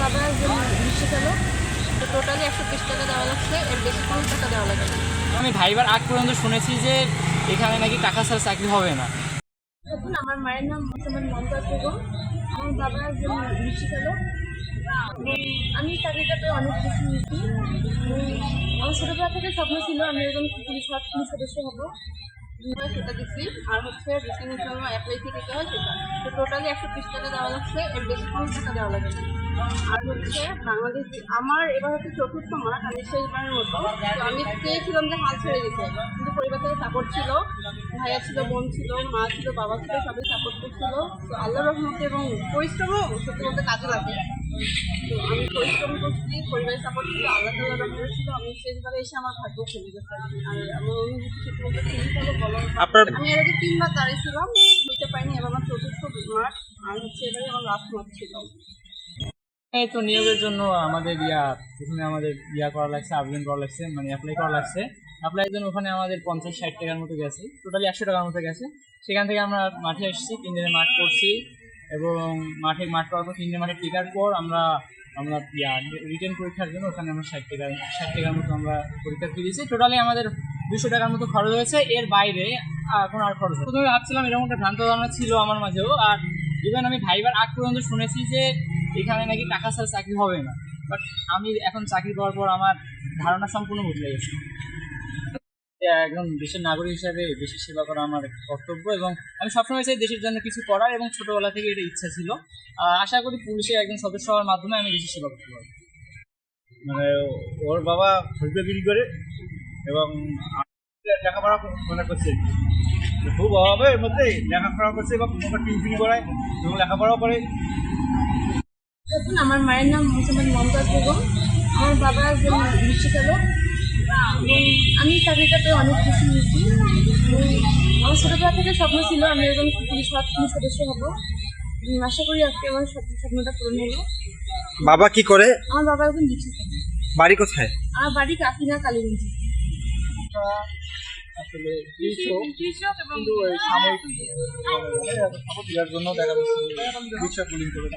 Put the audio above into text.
বাবা একজন রিক্সা চালক, তো টোটালি 120 টাকা দেওয়া লাগছে, এর বেশি কোনো টাকা দেওয়া লাগে না। আমি ভাইবার আগ পর্যন্ত শুনেছি যে এখানে নাকি টাকা ছাড়া চাকরি হবে না। দেখুন, আমার মায়ের নাম মোহাম্মদ মমতাজ বেগম, আমার বাবা একজন রিক্সা চালক এবং আমি চাকরিটাতে অনেক বেশি মিশি। আমার ছোটোবেলা থেকে স্বপ্ন ছিল আমি একজন পুলিশ সদস্য হবো, সেটা দিচ্ছি। আর হচ্ছে রিসেন্টের জন্য অ্যাপ্লাই ফি দিতে হয় সেটা, তো টোটালি 120 টাকা দেওয়া লাগছে, এর বেশি কোনো টাকা দেওয়া লাগে না। আর হচ্ছে বাংলাদেশ আমার এবার হচ্ছে 4th মাস, আমি শেষবারের মতো। তো আমি চেয়েছিলাম যে হাল ছেড়ে দিতে, কিন্তু পরিবার থেকে সাপোর্ট ছিল, ভাইয়া ছিল, বোন ছিল, মা ছিল, বাবা ছিল, সবাই সাপোর্ট করছিল। তো আল্লাহ রহমতে এবং পরিশ্রমও সত্যি বলতে কাজে লাগে। তো আমি পরিশ্রম করছি, পরিবারের সাপোর্ট ছিল, আল্লাহ তাআলার রহমত ছিল। আমি শেষবারে এসে আমার ভাগ্য খুলে গেছে। আর আমার অনুভূতি সত্যি বলতে খুবই ভালো বলো। আমি এর আগে 3 বার দাঁড়িয়েছিলাম, হইতে পারিনি। এবার আমার 4th মাস, আর হচ্ছে এবারে আমার লাস্ট মাস ছিল। এই তো নিয়োগের জন্য আমাদের প্রথমে আমাদের করা লাগছে, আবেদন করা লাগছে, মানে অ্যাপ্লাই করা লাগছে। অ্যাপ্লাইয়ের জন্য ওখানে আমাদের 50-60 টাকার মতো গেছে, টোটালি 100 টাকার মতো গেছে। সেখান থেকে আমরা মাঠে এসেছি, 3 দিনের মাঠ করছি এবং মাঠ করার পর 3 দিনের মাঠে টিকার পর আমরা রিটেন পরীক্ষার জন্য ওখানে আমরা 60 টাকার মতো আমরা পরীক্ষা ফি দিয়েছি। টোটালি আমাদের 200 টাকার মতো খরচ হয়েছে, এর বাইরে এখন আর খরচ। প্রথমে ভাবছিলাম এরকম একটা ভ্রান্ত ধারণা ছিল আমার মাঝেও। আর ইভেন আমি ভাইবার আগ পর্যন্ত শুনেছি যে এখানে নাকি টাকা ছাড়া চাকরি হবে না, বাট আমি এখন চাকরি করার পর আমার ধারণা সম্পূর্ণ বদলে গেছে। একজন দেশের নাগরিক হিসাবে দেশের সেবা করা আমার কর্তব্য এবং আমি সবসময় চাই দেশের জন্য কিছু করার, এবং ছোটবেলা থেকে এটা ইচ্ছা ছিল। আশা করি পুলিশের একজন সদস্য হওয়ার মাধ্যমে আমি দেশের সেবা করতে পারবো। মানে ওর বাবা হলুদ বিক্রি করে এবং লেখাপড়া মানে করছে, খুব অভাবের মধ্যে লেখাপড়া করছে এবং টিউশনি করায় এবং লেখাপড়াও করে। দেখুন, আমার মায়ের নাম মোহাম্মদ মমতাজ বেগম, আমার বাবা একজন রিক্সা চালক এবং আমি চাকরিটাতে অনেক বেশি মিশি। আমার ছোটোবেলা থেকে স্বপ্ন ছিল আমি একজন পুলিশ সদস্য হবো। আশা করি আজকে আমার স্বপ্নটা পূরণ হলো। বাবা কি করে? আমার বাবা একজন রিক্সা চালক। বাড়ি কোথায়? আমার বাড়ি কাকিনা, কালীগঞ্জ। আসলে কৃষক এবং কিন্তু ওই সাময়িক সাপোর্ট দেওয়ার জন্য দেখা যাচ্ছে রিক্সা পুলিং করে।